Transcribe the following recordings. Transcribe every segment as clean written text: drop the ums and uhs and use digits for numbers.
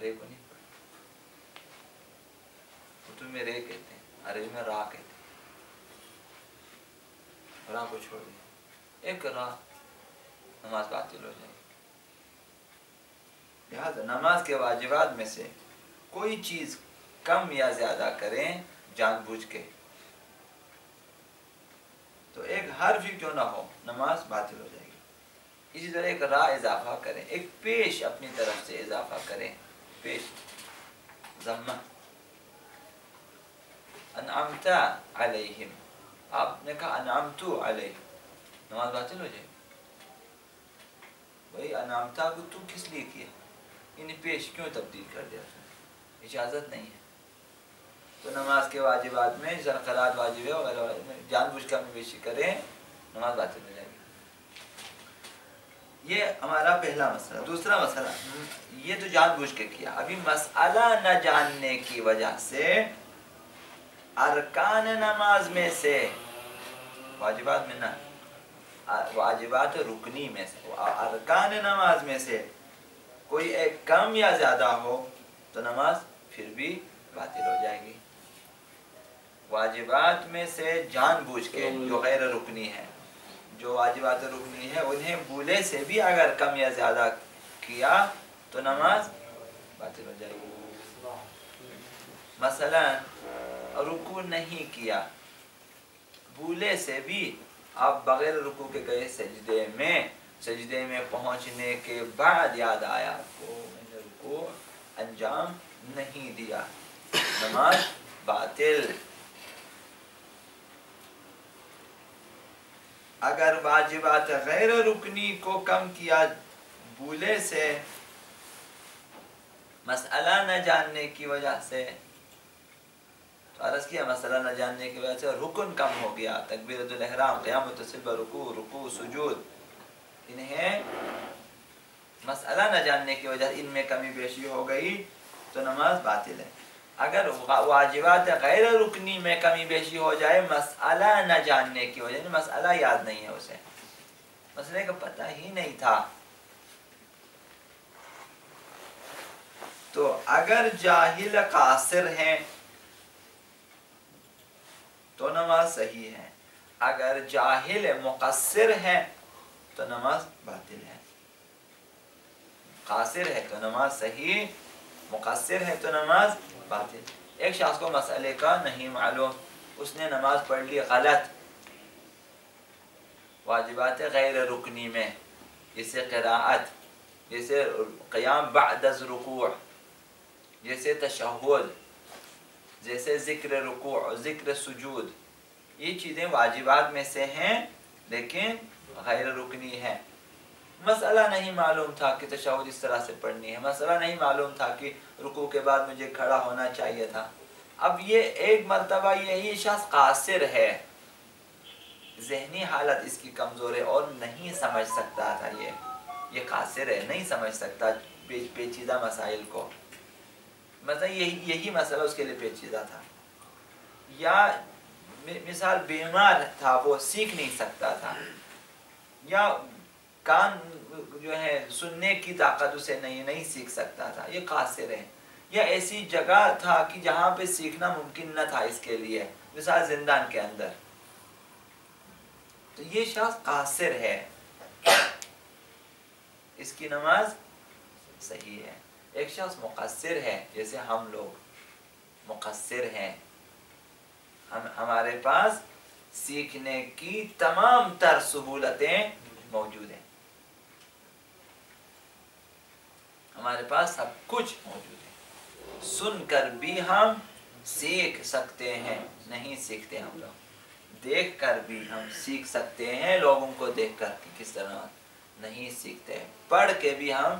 رے کو نہیں پڑھا. اردو میں رے کہتے ہیں، عربی میں را کہتے ہیں. را کو چھوڑ دیا، ایک را، نماز باطل ہو جائے گی. لہٰذا نماز کے واجبات میں سے کوئی چیز کم یا زیادہ کریں جان بوجھ کے تو ایک حرف کیوں نہ ہو نماز باطل ہو جائے گی. اسی طرح ایک را اضافہ کریں، ایک پیش اپنی طرف سے اضافہ کریں، پیش ضمہ. انعمت علیہم، آپ نے کہا انعمت علیہم، نماز باطل ہو جائے گی. بھائی انعمتا کو تو کس لیے کیا، یعنی پیش کیوں تبدیل کر دیا، اجازت نہیں ہے. تو نماز کے واجبات میں قرات واجب ہے وغیرہ جان بوجھ کر پیشی کریں نماز باطل ہو جائے گی. یہ ہمارا پہلا مسئلہ. دوسرا مسئلہ، یہ تو جان بوجھ کے کیا. ابھی مسئلہ نہ جاننے کی وجہ سے ارکان نماز میں سے، واجبات میں نہ، واجبات رکنی میں سے، ارکان نماز میں سے کوئی ایک کم یا زیادہ ہو تو نماز پھر بھی باطل ہو جائے گی. واجبات میں سے جان بوجھ کے جو غیر رکنی ہے، جو واجبات رکنی ہے انہیں بھولے سے بھی اگر کم یا زیادہ کیا تو نماز باطل ہو جائے گی. مثلا رکوع نہیں کیا، بھولے سے بھی آپ بغیر رکوع کے گئے سجدے میں پہنچنے کے بعد یاد آیا آپ کو میں نے رکوع انجام نہیں دیا، نماز باطل. اگر واجبات غیر رکنی کو کم کیا بھولے سے، مسئلہ نہ جاننے کی وجہ سے، تو عرض کیا مسئلہ نہ جاننے کی وجہ سے رکن کم ہو گیا، تکبیرۃ الاحرام، قیام التصبیح، رکوع سجود، انہیں مسئلہ نہ جاننے کی وجہ سے ان میں کمی بیشی ہو گئی تو نماز باطل ہے. اگر واجبات غیر رکنی میں کمی بیشی ہو جائے مسئلہ نہ جاننے کی وجہ سے، مسئلہ یاد نہیں ہے اسے، مسئلے کا پتہ ہی نہیں تھا، تو اگر جاہل قاصر ہیں تو نماز صحیح ہے، اگر جاہل مقصر ہے تو نماز باطل ہے. قاصر ہے تو نماز صحیح، مقصر ہے تو نماز باطل. ایک شخص کو مسئلے کا نہیں معلوم، اس نے نماز پڑھ لی غلط واجبات غیر رکنی میں، جیسے قراءت، جیسے قیام بعد از رکوع، جیسے تشہد، جیسے ذکر رکوع، ذکر سجود. یہ چیزیں واجبات میں سے ہیں لیکن غیر رکنی ہیں. مسئلہ نہیں معلوم تھا کہ تشہد اس طرح سے پڑھنی ہے، مسئلہ نہیں معلوم تھا کہ رکوع کے بعد مجھے کھڑا ہونا چاہیے تھا. اب یہ ایک مرتبہ یہی شخص قاصر ہے، ذہنی حالت اس کی کمزور ہے اور نہیں سمجھ سکتا تھا، یہ قاصر ہے، نہیں سمجھ سکتا پیچیدہ مسائل کو. مثلا یہی مسئلہ اس کے لیے پیچیدہ تھا. یا مثال بیمار تھا، وہ سیکھ نہیں سکتا تھا، یا کان جو ہے سننے کی طاقت اسے نہیں سیکھ سکتا تھا، یہ قاصر ہے. یا ایسی جگہ تھا کہ جہاں پہ سیکھنا ممکن نہ تھا اس کے لیے، مثال زندان کے اندر، تو یہ شخص قاصر ہے، اس کی نماز صحیح ہے. ایک شخص مقصر ہے، جیسے ہم لوگ مقصر ہیں، ہمارے پاس سیکھنے کی تمام تر سہولتیں موجود ہیں، ہمارے پاس سب کچھ موجود ہے، سن کر بھی ہم سیکھ سکتے ہیں، نہیں سیکھتے ہم لوگ. دیکھ کر بھی ہم سیکھ سکتے ہیں، لوگوں کو دیکھ کر کس طرح نہیں سیکھتے. پڑھ کے بھی ہم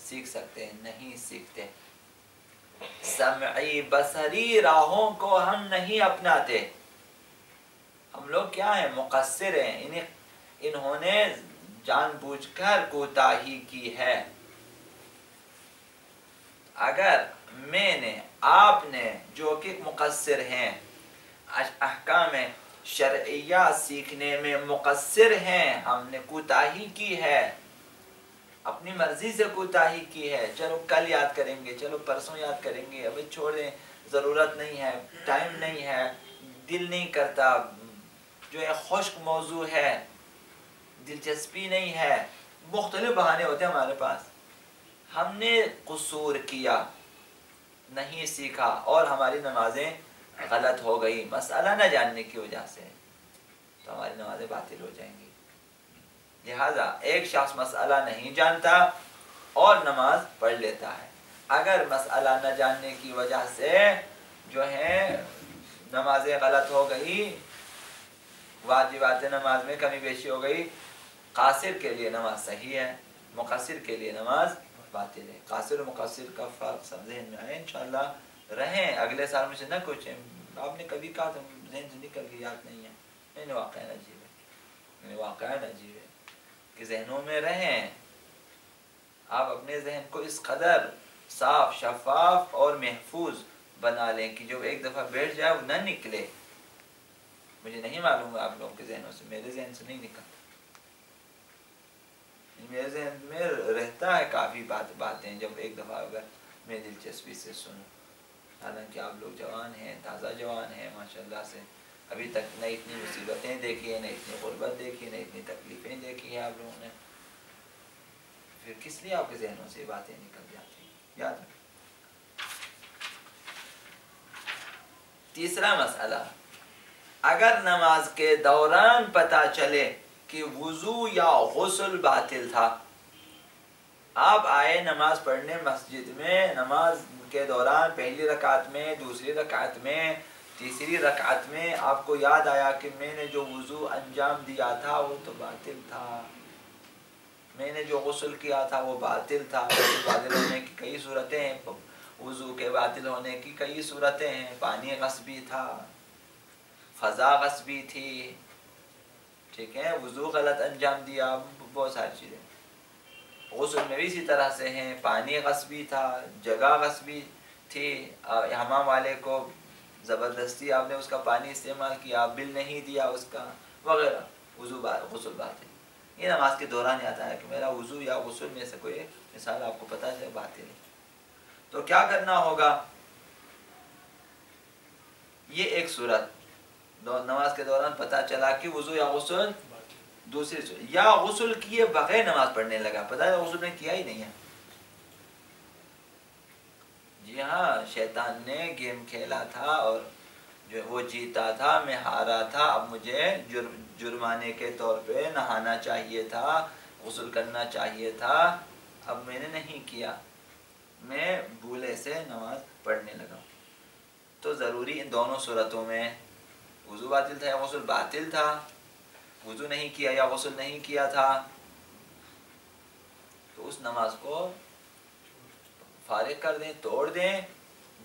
سیکھ سکتے ہیں، نہیں سیکھتے. سمعی بصری راہوں کو ہم نہیں اپناتے. ہم لوگ کیا ہیں؟ مقصر ہیں، انہوں نے جان بوجھ کر کوتاہی کی ہے. اگر میں نے، آپ نے جو کہ مقصر ہیں، احکام شرعیہ سیکھنے میں مقصر ہیں، ہم نے کوتاہی کی ہے، اپنی مرضی سے کوتاہی کی ہے، چلو کل یاد کریں گے، چلو پرسوں یاد کریں گے، ابھی چھوڑ دیں، ضرورت نہیں ہے، ٹائم نہیں ہے، دل نہیں کرتا، جو ہے خشک موضوع ہے، دلچسپی نہیں ہے، مختلف بہانے ہوتے ہیں ہمارے پاس. ہم نے قصور کیا، نہیں سیکھا اور ہماری نمازیں غلط ہو گئی مسئلہ نہ جاننے کی وجہ سے، تو ہماری نمازیں باطل ہو جائیں گی. لہذا ایک شخص مسئلہ نہیں جانتا اور نماز پڑھ لیتا ہے، اگر مسئلہ نہ جاننے کی وجہ سے جو ہے نمازیں غلط ہو گئی، واجبات نماز میں کمی بیشی ہو گئی، قاصر کے لیے نماز صحیح ہے، مقصر کے لیے نماز باطل ہے. قاصر و مقصر کا فرق سب ذہن میں آئے انشاءاللہ. رہیں اگلے سال مجھ سے نہ پوچھیں آپ نے کبھی کہا تو ذہن سے نکل گئی، یاد نہیں ہے. نہیں واقعہ عجیب ہے، واقعہ عجیب ہے کہ ذہنوں میں رہیں. آپ اپنے ذہن کو اس قدر صاف شفاف اور محفوظ بنا لیں کہ جو ایک دفعہ بیٹھ جائے وہ نہ نکلے. مجھے نہیں معلوم ہے آپ لوگوں کے ذہنوں سے، میرے ذہن سے نہیں نکلتا. میرے ذہن میں رہتا ہے کافی باتیں جب ایک دفعہ اگر میں دلچسپی سے سنوں. حالانکہ آپ لوگ جوان ہیں، تازہ جوان ہیں ماشاءاللہ سے، ابھی تک نہ اتنی مصیبتیں دیکھی ہیں، نہ اتنی غربت دیکھی، نہ اتنی تکلیفیں دیکھی ہیں آپ لوگوں نے. پھر کس لیے آپ کے ذہنوں سے باتیں نکل جاتی ہیں؟ یاد رکھیں. تیسرا مسئلہ، اگر نماز کے دوران پتہ چلے کہ وضو یا غسل باطل تھا، آپ آئے نماز پڑھنے مسجد میں، نماز کے دوران پہلی رکعت میں، دوسری رکعت میں، تیسری رکعت میں آپ کو یاد آیا کہ میں نے جو وضو انجام دیا تھا وہ تو باطل تھا، میں نے جو غسل کیا تھا وہ باطل تھا. باطل ہونے کی کئی صورتیں ہیں، وضو کے باطل ہونے کی کئی صورتیں ہیں. پانی غصبی تھا، فضا غصبی تھی، ٹھیک ہے، وضو غلط انجام دیا، بہت ساری چیزیں. غسل میں بھی اسی طرح سے ہیں، پانی غصبی تھا، جگہ غصبی تھی، حمام والے کو زبردستی آپ نے اس کا پانی استعمال کیا، بل نہیں دیا اس کا، وغیرہ. غسل بات ہے. یہ نماز کے دوران یاد آیا کہ میرا وضو یا غسل میں سے کوئی مثال آپ کو پتہ چلے باطل ہے، تو کیا کرنا ہوگا؟ یہ ایک صورت، نماز کے دوران پتہ چلا کہ وضو یا غسل. دوسری صورت، یا غسل کیے بغیر نماز پڑھنے لگا، پتہ ہے غسل نے کیا ہی نہیں ہے. جی ہاں، شیطان نے گیم کھیلا تھا اور جو وہ جیتا تھا، میں ہارا تھا، اب مجھے جرمانے کے طور پہ نہانا چاہیے تھا، غسل کرنا چاہیے تھا، اب میں نے نہیں کیا، میں بھولے سے نماز پڑھنے لگا. تو ضروری ان دونوں صورتوں میں وضو باطل تھا یا غسل باطل تھا، وضو نہیں کیا یا غسل نہیں کیا تھا، تو اس نماز کو فارغ کر دیں، توڑ دیں،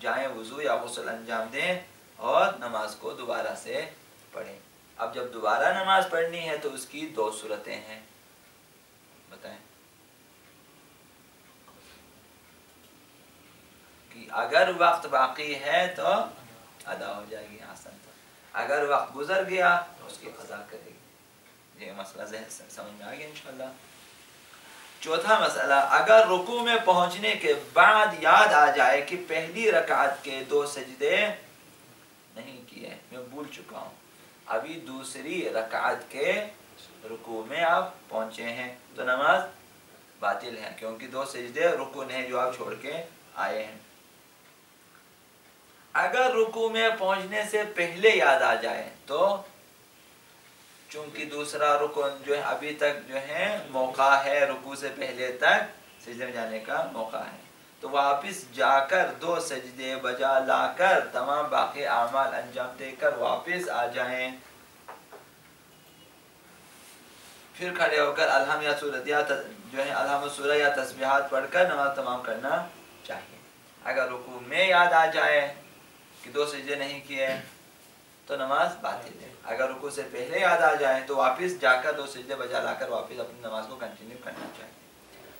جائیں وضو یا غسل انجام دیں اور نماز کو دوبارہ سے پڑھیں. اب جب دوبارہ نماز پڑھنی ہے تو اس کی دو صورتیں ہیں، بتائیں. کہ اگر وقت باقی ہے تو ادا ہو جائے گی، آسان تھا. اگر وقت گزر گیا تو اس کی قضا کرے گی. یہ مسئلہ ذہن سے سمجھ میں آ گیا انشاءاللہ. چوتھا مسئلہ، اگر رکوع میں پہنچنے کے بعد یاد آ جائے کہ پہلی رکعت کے 2 سجدے نہیں کیے، میں بھول چکا ہوں، ابھی دوسری رکعت کے رکوع میں آپ پہنچے ہیں، تو نماز باطل ہے، کیونکہ 2 سجدے رکن ہیں جو آپ چھوڑ کے آئے ہیں. اگر رکوع میں پہنچنے سے پہلے یاد آ جائے تو چونکہ دوسرا رکن جو ہے ابھی تک جو ہے موقع ہے، رکوع سے پہلے تک سجدے میں جانے کا موقع ہے، تو واپس جا کر 2 سجدے بجا لا کر تمام باقی اعمال انجام دے کر واپس آ جائیں. پھر کھڑے ہو کر الحمد یا سورت یا جو ہے الحمد سورہ یا تسبیحات پڑھ کر نماز تمام کرنا چاہیے. اگر رکوع میں یاد آ جائے کہ 2 سجدے نہیں کیے تو نماز باطل ہے. اگر رکوع سے پہلے یاد آ جائے تو واپس جا کر 2 سجدے بجا لا کر واپس اپنی نماز کو کنٹینیو کرنا چاہیے.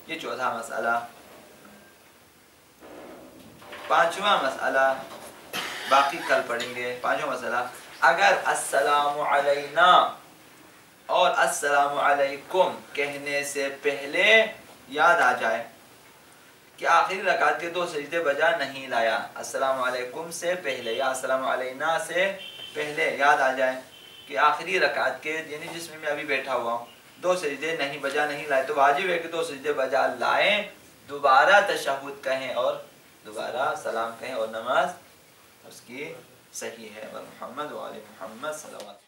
یہ چوتھا مسئلہ. پانچواں مسئلہ باقی کل پڑھیں گے. پانچواں مسئلہ، اگر السلام علینا اور السلام علیکم کہنے سے پہلے یاد آ جائے کہ آخری رکعت کے 2 سجدے بجا نہیں لایا، السلام علیکم سے پہلے یا السلام علینا سے پہلے یاد آ جائے کہ آخری رکعت کے یعنی جس میں ابھی بیٹھا ہوا ہوں 2 سجدے نہیں بجا نہیں لائے، تو واجب ہے کہ 2 سجدے بجا لائیں، دوبارہ تشہد کہیں اور دوبارہ سلام کہیں اور نماز اس کی صحیح ہے۔ اور محمد وعلی محمد صلوات